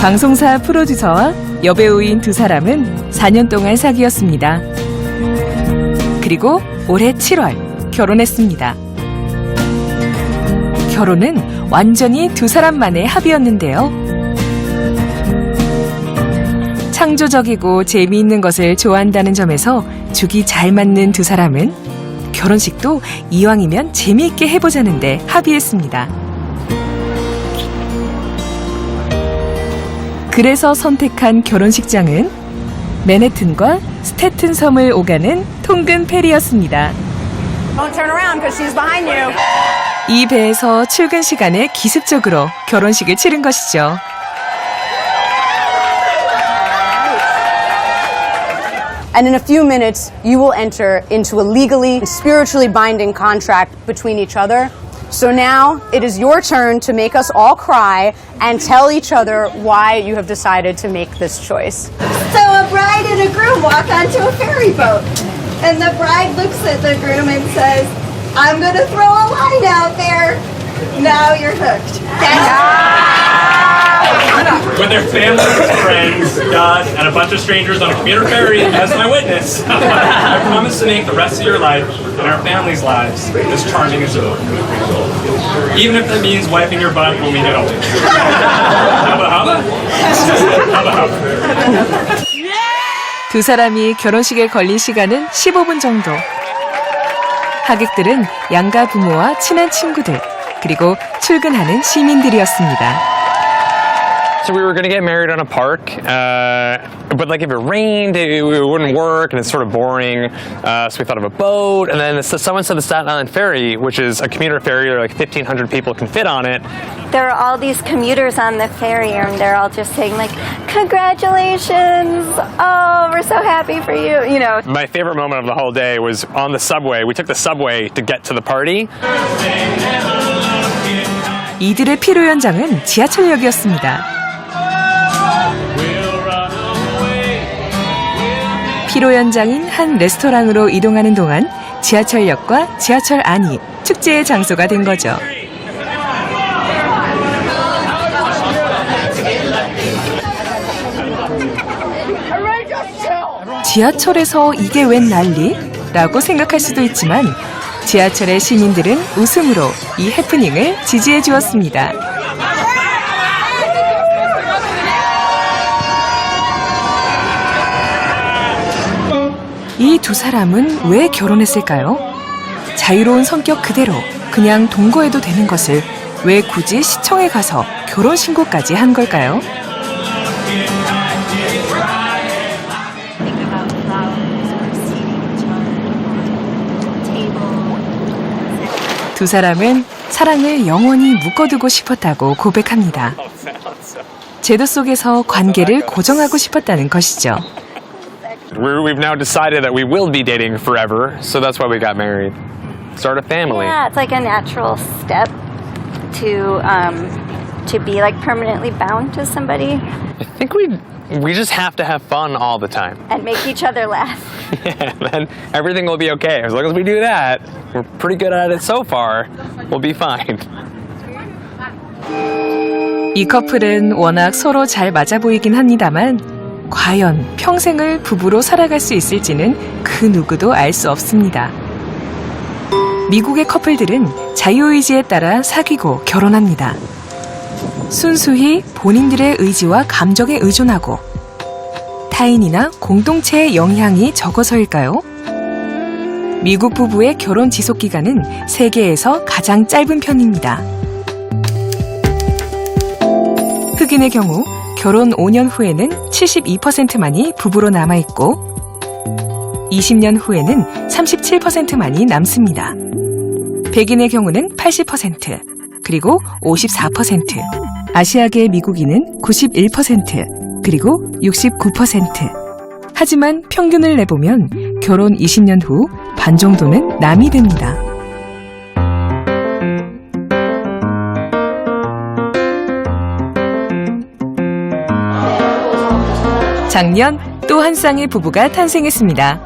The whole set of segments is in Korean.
방송사 프로듀서와 여배우인 두 사람은 4년 동안 사귀었습니다. 그리고 올해 7월 결혼했습니다. 결혼은 완전히 두 사람만의 합의였는데요. 창조적이고 재미있는 것을 좋아한다는 점에서 죽이 잘 맞는 두 사람은 결혼식도 이왕이면 재미있게 해보자는데 합의했습니다. 그래서 선택한 결혼식장은 맨해튼과 스태튼 섬을 오가는 통근 페리였습니다. Don't turn around because she's behind you. 이 배에서 출근 시간에 기습적으로 결혼식을 치른 것이죠. And in a few minutes, you will enter into a legally and spiritually binding contract between each other. So now it is your turn to make us all cry and tell each other why you have decided to make this choice. So a bride and a groom walk onto a ferry boat. And the bride looks at the groom and says, I'm going to throw a line out there. Now you're hooked. With their families, friends, God, and a bunch of strangers on a commuter ferry as my witness, I promise to make the rest of your life and our family's lives as charming as you. Even if that means wiping your butt when we get older. Hubba hubba? Hubba hubba. 두 사람이 결혼식에 걸린 시간은 15분 정도. 하객들은 양가 부모와 친한 친구들, 그리고 출근하는 시민들이었습니다. So we were going to get married on a park, but like if it rained, it wouldn't work, and it's sort of boring. So we thought of a boat, and then someone said the Staten Island Ferry, which is a commuter ferry, or like 1,500 people can fit on it. There are all these commuters on the ferry, and they're all just saying like, congratulations, oh, we're so happy for you, you know. My favorite moment of the whole day was on the subway. We took the subway to get to the party. 이들의 피로 연장은 지하철역이었습니다. 피로 연장인 한 레스토랑으로 이동하는 동안 지하철역과 지하철 안이 축제의 장소가 된 거죠. 지하철에서 이게 웬 난리? 라고 생각할 수도 있지만 지하철의 시민들은 웃음으로 이 해프닝을 지지해 주었습니다. 이 두 사람은 왜 결혼했을까요? 자유로운 성격 그대로 그냥 동거해도 되는 것을 왜 굳이 시청에 가서 결혼신고까지 한 걸까요? 두 사람은 사랑을 영원히 묶어두고 싶었다고 고백합니다. 제도 속에서 관계를 고정하고 싶었다는 것이죠. We've now decided that we will be dating forever, so that's why we got married. Start a family. Yeah, it's like a natural step to be like permanently bound to somebody I think we just have to have fun all the time. and make each other laugh. Yeah, then everything will be okay. As long as we do that, we're pretty good at it so far, we'll be fine. 이 커플은 워낙 서로 잘 맞아 보이긴 합니다만 과연 평생을 부부로 살아갈 수 있을지는 그 누구도 알 수 없습니다. 미국의 커플들은 자유의지에 따라 사귀고 결혼합니다. 순수히 본인들의 의지와 감정에 의존하고 타인이나 공동체의 영향이 적어서일까요? 미국 부부의 결혼 지속 기간은 세계에서 가장 짧은 편입니다. 흑인의 경우 결혼 5년 후에는 72%만이 부부로 남아있고 20년 후에는 37%만이 남습니다. 백인의 경우는 80%, 그리고 54%, 아시아계 미국인은 91%, 그리고 69%. 하지만 평균을 내보면 결혼 20년 후 반 정도는 남이 됩니다. 작년 또 한 쌍의 부부가 탄생했습니다.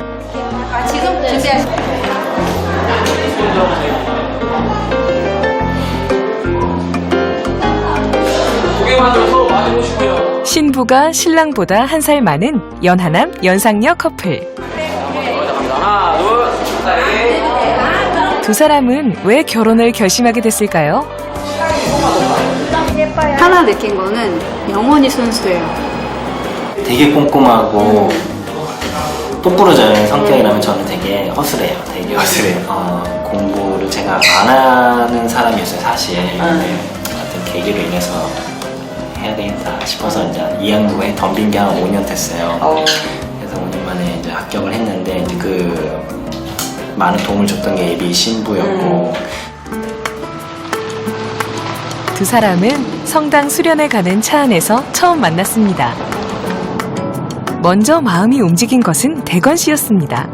신부가 신랑보다 한 살 많은 연하남 연상녀 커플. 두 사람은 왜 결혼을 결심하게 됐을까요? 하나 느낀 거는 영원히 선수예요. 되게 꼼꼼하고 똑부러져요. 성격이라면 저는 되게 허술해요. 되게 허술해요. 공부를 제가 안 하는 사람이었어요, 사실. 어떤 계기로 인해서 해야 되겠다 싶어서 이제 2학년에 덤빈 게 한 5년 됐어요. 그래서 5년 만에 이제 합격을 했는데 이제 그 많은 도움을 줬던 게 예비 신부였고. 두 사람은 성당 수련회 가는 차 안에서 처음 만났습니다. 먼저 마음이 움직인 것은 대건 씨였습니다.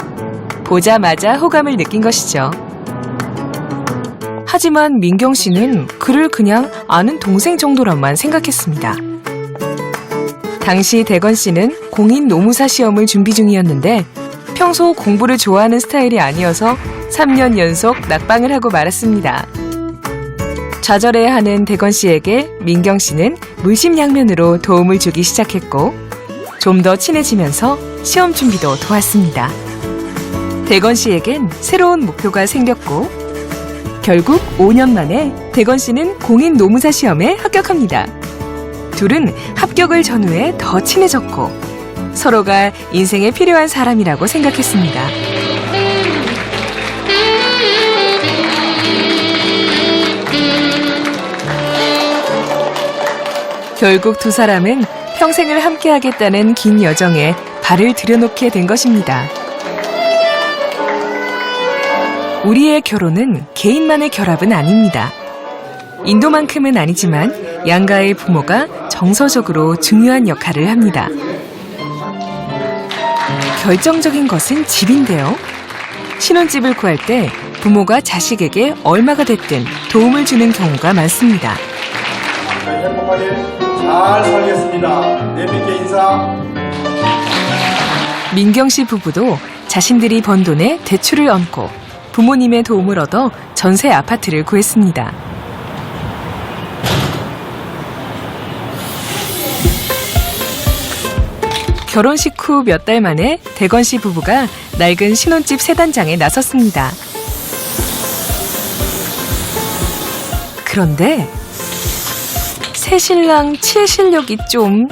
보자마자 호감을 느낀 것이죠. 하지만 민경 씨는 그를 그냥 아는 동생 정도로만 생각했습니다. 당시 대건 씨는 공인 노무사 시험을 준비 중이었는데 평소 공부를 좋아하는 스타일이 아니어서 3년 연속 낙방을 하고 말았습니다. 좌절해야 하는 대건 씨에게 민경 씨는 물심양면으로 도움을 주기 시작했고 좀 더 친해지면서 시험 준비도 도왔습니다. 대건 씨에겐 새로운 목표가 생겼고 결국 5년 만에 대건 씨는 공인 노무사 시험에 합격합니다. 둘은 합격을 전후해 더 친해졌고 서로가 인생에 필요한 사람이라고 생각했습니다. 결국 두 사람은 평생을 함께하겠다는 긴 여정에 발을 들여놓게 된 것입니다. 우리의 결혼은 개인만의 결합은 아닙니다. 인도만큼은 아니지만 양가의 부모가 정서적으로 중요한 역할을 합니다. 결정적인 것은 집인데요. 신혼집을 구할 때 부모가 자식에게 얼마가 됐든 도움을 주는 경우가 많습니다. 잘 살겠습니다. 내비께 인사. 민경 씨 부부도 자신들이 번 돈에 대출을 얹고 부모님의 도움을 얻어 전세 아파트를 구했습니다. 결혼식 후 몇 달 만에 대건 씨 부부가 낡은 신혼집 새 단장에 나섰습니다. 그런데 새 신랑 칠 실력이 좀...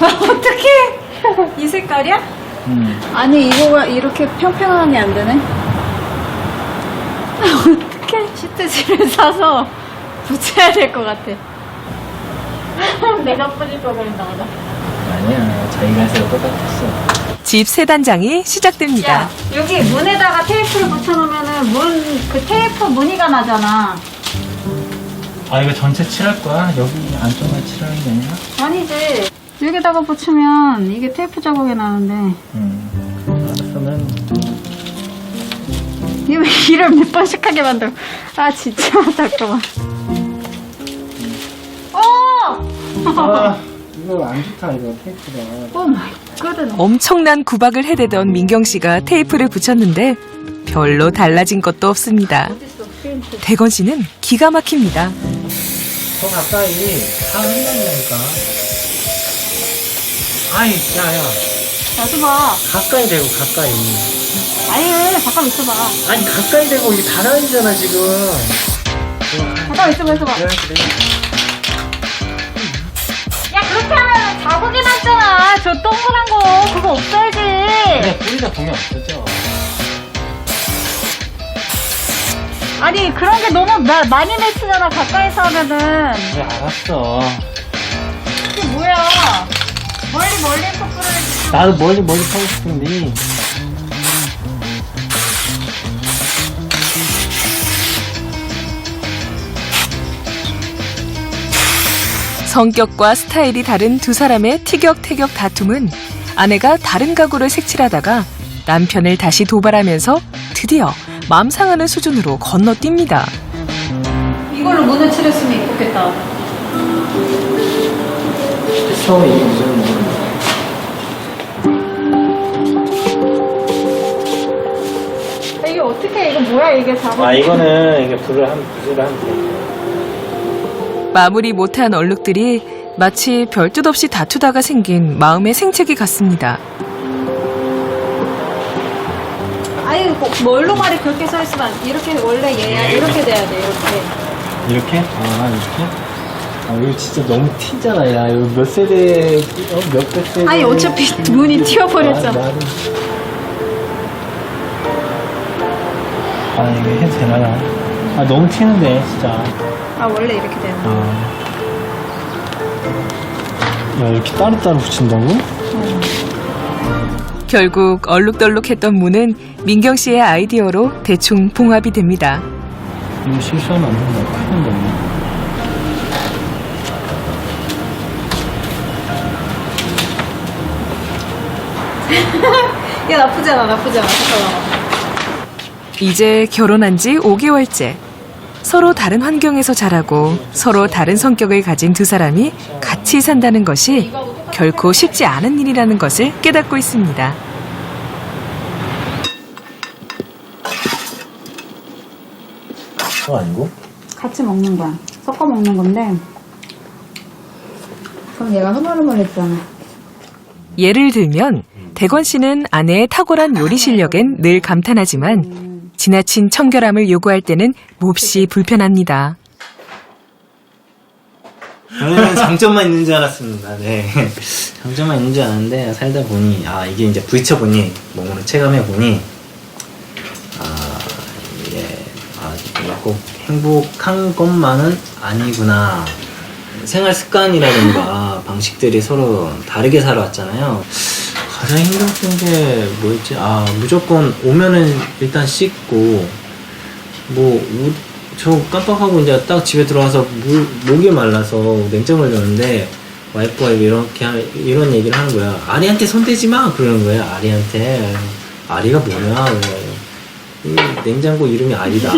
어떡해! 이 색깔이야? 아니 이거가 이렇게 평평하게 안 되네? 어떡해! 시트지를 사서 붙여야 될 것 같아. 내가 뿌릴 거 그랬나 보다. 아니야, 자기가 해서 똑같았어. 집 새 단장이 시작됩니다. 야, 여기 문에다가 테이프를 붙여놓으면은 그 테이프 무늬가 나잖아. 아, 이거 전체 칠할 거야? 여기 안쪽만 칠하는 게 아니라? 아니지. 여기다가 붙이면 이게 테이프 자국이 나는데. 알았으면. 이를 몇 번씩 하게 만들어. 아, 진짜. 잠깐만. 아, 이거 안 좋다, 이거 테이프가. 오 마이 갓. 엄청난 구박을 해대던 민경 씨가 테이프를 붙였는데 별로 달라진 것도 없습니다. 대건 씨는 기가 막힙니다. 더 가까이 다 흘러나니까. 아이, 야야. 나도 봐. 가까이 대고, 가까이. 아니, 잠깐 있어봐. 아니, 가까이 대고, 이게 달아있잖아, 지금. 잠깐 있어봐. 야, 그렇게 하면 자국이 났잖아. 저 동그란 거. 그거 없어야지. 그냥 뿌리다 보면 없어져. 아니, 그런 게 너무 많이 맺히잖아. 가까이서 하면은. 그래, 알았어. 이게 뭐야. 멀리 커플을. 나도 멀리 타고 싶은데. 성격과 스타일이 다른 두 사람의 티격태격 다툼은 아내가 다른 가구를 색칠하다가 남편을 다시 도발하면서 드디어 맘 상하는 수준으로 건너뜁니다. 이걸로 문을 칠했으면 이쁘겠다. 처음에 이게 무슨 이게 어떻게 이거 뭐야 이게 다. 이거는 이게 불을 하면 돼. 마무리 못한 얼룩들이 마치 별 뜻 없이 다투다가 생긴 마음의 생채기 같습니다. 아유 뭘로 말이 그렇게 서 있으면 이렇게 원래 얘야 이렇게 돼야 돼 이렇게. 이렇게? 이렇게? 이거 진짜 너무 튀잖아. 야, 이거 몇 세대, 몇백 세대. 아니 어차피 눈이 튀어버렸잖아. 이게 해도 되나? 너무 튀는데, 진짜. 아 원래 이렇게 되는 거. 야, 이렇게 따로따로 붙인다고? 결국 얼룩덜룩했던 문은 민경 씨의 아이디어로 대충 봉합이 됩니다. 이거 실수하면 안 된다. 큰일 났네. 야 나쁘지 않아 잠깐만. 이제 결혼한 지 5개월째. 서로 다른 환경에서 자라고 서로 다른 성격을 가진 두 사람이 같이 산다는 것이 결코 쉽지 않은 일이라는 것을 깨닫고 있습니다. 그거 아니고? 같이 먹는 거야. 섞어 먹는 건데. 그럼 얘가 흐물흐물했잖아. 예를 들면 대건 씨는 아내의 탁월한 요리 실력엔 늘 감탄하지만 지나친 청결함을 요구할 때는 몹시 불편합니다. 저는 장점만 있는 줄 알았습니다. 네. 장점만 있는 줄 알았는데, 살다 보니, 이게 이제 부딪혀보니, 몸으로 체감해보니, 이게, 꼭 행복한 것만은 아니구나. 생활 습관이라든가 방식들이 서로 다르게 살아왔잖아요. 가장 힘들었던 게 뭐였지? 무조건 오면은 일단 씻고, 저 깜빡하고 이제 딱 집에 들어와서 목이 말라서 냉장고를 여는데 와이프가 이런 얘기를 하는 거야. 아리한테 손대지 마! 그러는 거야, 아리한테. 아리가 뭐냐? 냉장고 이름이 아리다.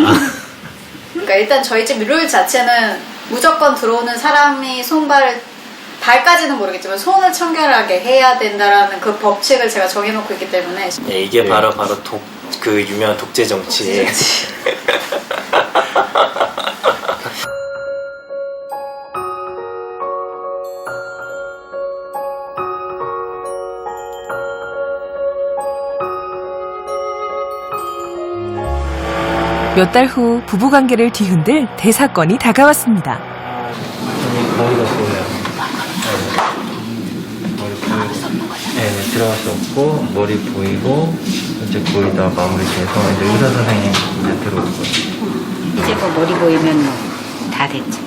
그러니까 일단 저희 집 룰 자체는 무조건 들어오는 사람이 발까지는 모르겠지만 손을 청결하게 해야 된다라는 그 법칙을 제가 정해놓고 있기 때문에. 이게 바로 그 유명한 독재 정치. 몇 달 후 부부관계를 뒤흔들 대사건이 다가왔습니다. 머리가 보여요. 네, 들어갈 수 없고 머리 보이고 이제 거의 다 마무리돼서 이제 의사 선생님 이제 들어올 거예요. 이제 뭐 머리 보이면 다 됐지.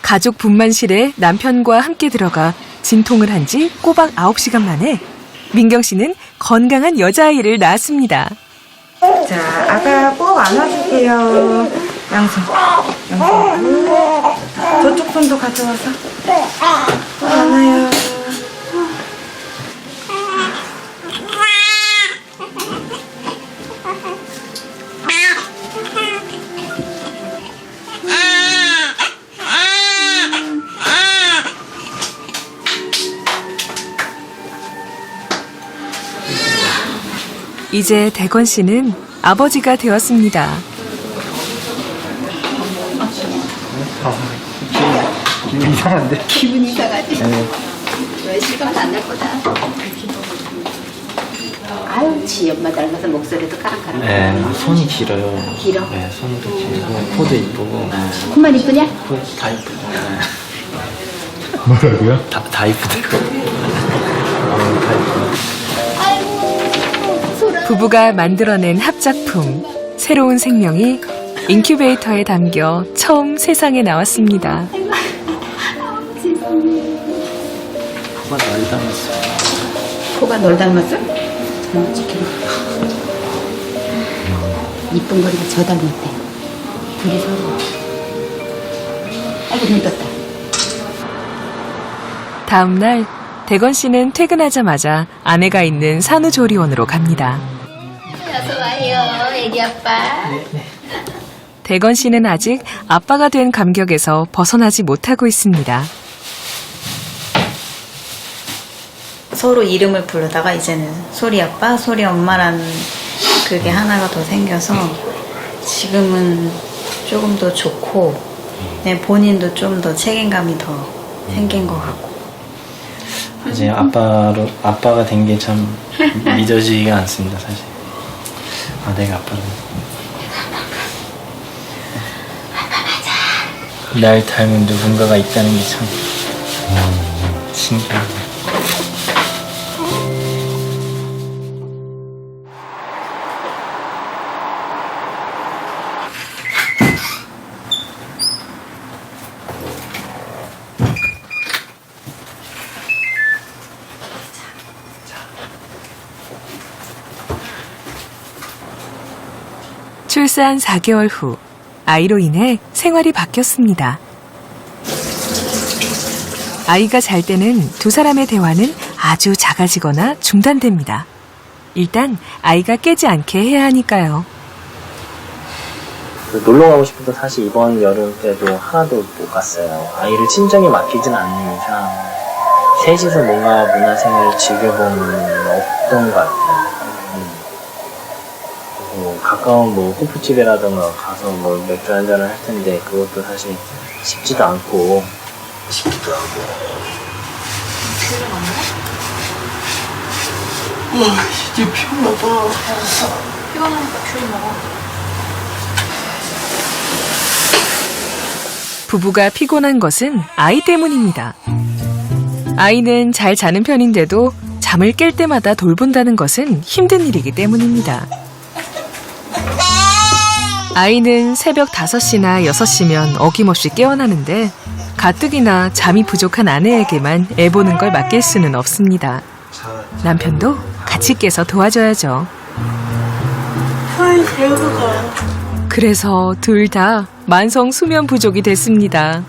가족 분만실에 남편과 함께 들어가 진통을 한 지 꼬박 9시간 만에 민경 씨는 건강한 여자아이를 낳았습니다. 자, 아가 꼭 안아줄게요. 양손. 저쪽 손도 가져와서. 꼭 안아요. 이제 대건 씨는 아버지가 되었습니다. 기분 이상한데? 기분 이상하지? 왜 실감도 안 날 거다. 아유, 지 엄마 닮아서 목소리도 까랑까랑. 네, 손이 길어요. 길어? 네, 손도 길고 코도 이쁘고. 코만 이쁘냐? 다 이쁘고. 뭐라고요? 다 이쁘대요. 다 이쁘고. 부부가 만들어낸 합작품 새로운 생명이 인큐베이터에 담겨 처음 세상에 나왔습니다. 코가 널 닮았어요. 코가 널 닮았어? 이쁜 거리가 저 닮았대. 둘이 서로. 아이고, 눈 떴다. 다음 날 대건 씨는 퇴근하자마자 아내가 있는 산후조리원으로 갑니다. 어서 와요, 애기 아빠. 대건 씨는 아직 아빠가 된 감격에서 벗어나지 못하고 있습니다. 서로 이름을 부르다가 이제는 소리 아빠, 소리 엄마라는 그게 하나가 더 생겨서 지금은 조금 더 좋고 본인도 좀 더 책임감이 더 생긴 것 같고. 이제 아빠가 된 게 참 믿어지기가 않습니다, 사실. 내가 아빠를. 날 닮은 누군가가 있다는 게 참 신기하고. 출산 4개월 후 아이로 인해 생활이 바뀌었습니다. 아이가 잘 때는 두 사람의 대화는 아주 작아지거나 중단됩니다. 일단 아이가 깨지 않게 해야 하니까요. 놀러 가고 싶어도 사실 이번 여름 때도 하나도 못 갔어요. 아이를 친정에 맡기진 않는 이상 셋이서 뭔가 문화생활을 즐겨보는 없던 것 같아요. 가까운 호프집이라던가 가서 맥주 한잔을 할 텐데 그것도 사실 쉽지도 않고. 이제 피곤하다. 피곤하니까 귤 먹어. 부부가 피곤한 것은 아이 때문입니다. 아이는 잘 자는 편인데도 잠을 깰 때마다 돌본다는 것은 힘든 일이기 때문입니다. 아이는 새벽 5시나 6시면 어김없이 깨어나는데 가뜩이나 잠이 부족한 아내에게만 애보는 걸 맡길 수는 없습니다. 남편도 같이 깨서 도와줘야죠. 그래서 둘 다 만성 수면 부족이 됐습니다.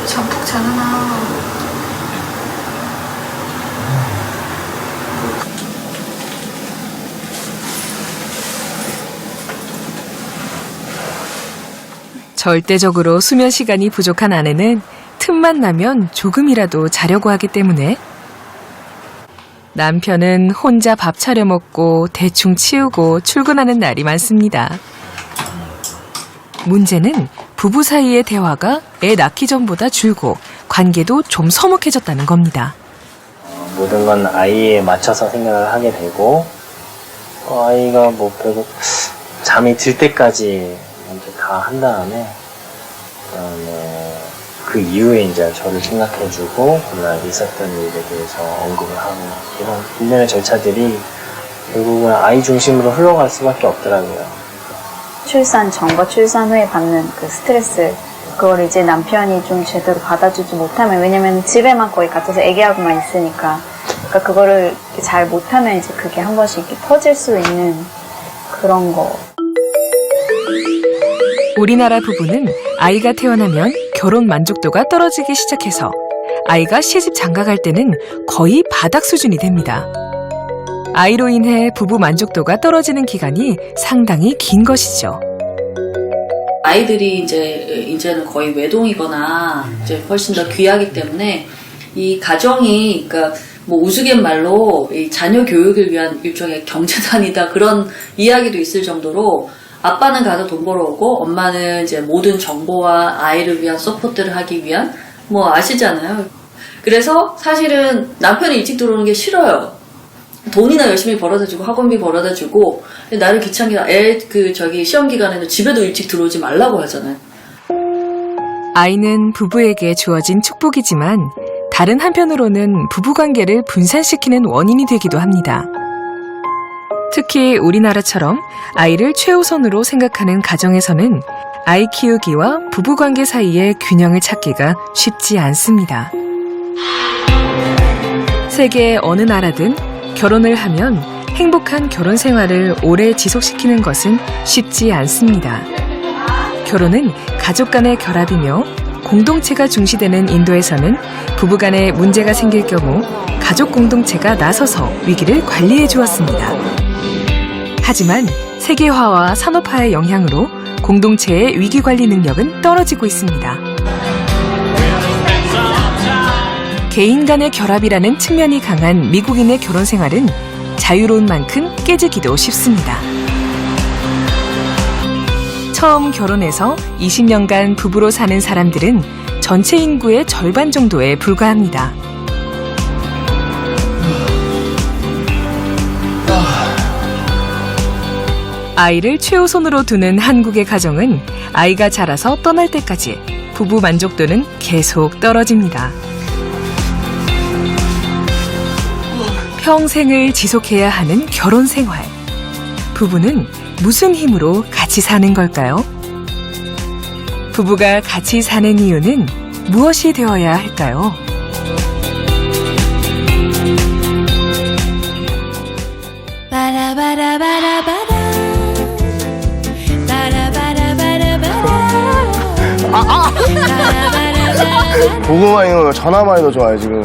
잠푹 자잖아. 절대적으로 수면 시간이 부족한 아내는 틈만 나면 조금이라도 자려고 하기 때문에 남편은 혼자 밥 차려 먹고 대충 치우고 출근하는 날이 많습니다. 문제는 부부 사이의 대화가 애 낳기 전보다 줄고 관계도 좀 서먹해졌다는 겁니다. 모든 건 아이에 맞춰서 생각을 하게 되고 아이가 결국 잠이 들 때까지 이제 다 한 다음에 그다음에 그 이후에 이제 저를 생각해주고 그날 있었던 일에 대해서 언급을 하고 이런 일련의 절차들이 결국은 아이 중심으로 흘러갈 수밖에 없더라고요. 출산 전과 출산 후에 받는 그 스트레스, 그걸 이제 남편이 좀 제대로 받아주지 못하면, 왜냐면 집에만 거의 갇혀서 애기하고만 있으니까, 그러니까 그거를 잘 못하면 이제 그게 한 번씩 이렇게 터질 수 있는 그런 거. 우리나라 부부는 아이가 태어나면 결혼 만족도가 떨어지기 시작해서 아이가 시집 장가갈 때는 거의 바닥 수준이 됩니다. 아이로 인해 부부 만족도가 떨어지는 기간이 상당히 긴 것이죠. 아이들이 이제는 거의 외동이거나 이제 훨씬 더 귀하기 때문에 이 가정이 그러니까 뭐 우스갯말로 이 자녀 교육을 위한 일종의 경제단이다 그런 이야기도 있을 정도로 아빠는 가서 돈 벌어오고 엄마는 이제 모든 정보와 아이를 위한 서포트를 하기 위한 뭐 아시잖아요. 그래서 사실은 남편이 일찍 들어오는 게 싫어요. 돈이나 열심히 벌어다주고 학원비 벌어다주고 나를 귀찮게 시험 기간에는 집에도 일찍 들어오지 말라고 하잖아요. 아이는 부부에게 주어진 축복이지만 다른 한편으로는 부부관계를 분산시키는 원인이 되기도 합니다. 특히 우리나라처럼 아이를 최우선으로 생각하는 가정에서는 아이 키우기와 부부관계 사이의 균형을 찾기가 쉽지 않습니다. 세계 어느 나라든 결혼을 하면 행복한 결혼 생활을 오래 지속시키는 것은 쉽지 않습니다. 결혼은 가족 간의 결합이며 공동체가 중시되는 인도에서는 부부간에 문제가 생길 경우 가족 공동체가 나서서 위기를 관리해 주었습니다. 하지만 세계화와 산업화의 영향으로 공동체의 위기관리 능력은 떨어지고 있습니다. 개인 간의 결합이라는 측면이 강한 미국인의 결혼 생활은 자유로운 만큼 깨지기도 쉽습니다. 처음 결혼해서 20년간 부부로 사는 사람들은 전체 인구의 절반 정도에 불과합니다. 아이를 최우선으로 두는 한국의 가정은 아이가 자라서 떠날 때까지 부부 만족도는 계속 떨어집니다. 평생을 지속해야 하는 결혼 생활. 부부는 무슨 힘으로 같이 사는 걸까요? 부부가 같이 사는 이유는 무엇이 되어야 할까요? 고구마 이거 전화만이 더 좋아요 지금.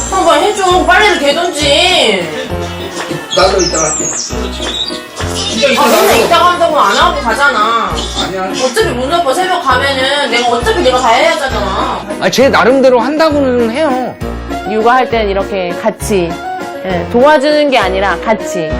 한번 해줘. 빨리도 되던지. 나도 이따 갈게. 맨날 이따가 한다고 안 하고 가잖아. 어차피 문 오빠 새벽 가면은 내가 어차피 내가 다 해야 하잖아. 아, 제 나름대로 한다고는 해요. 육아할 때는 이렇게 같이 도와주는 게 아니라 같이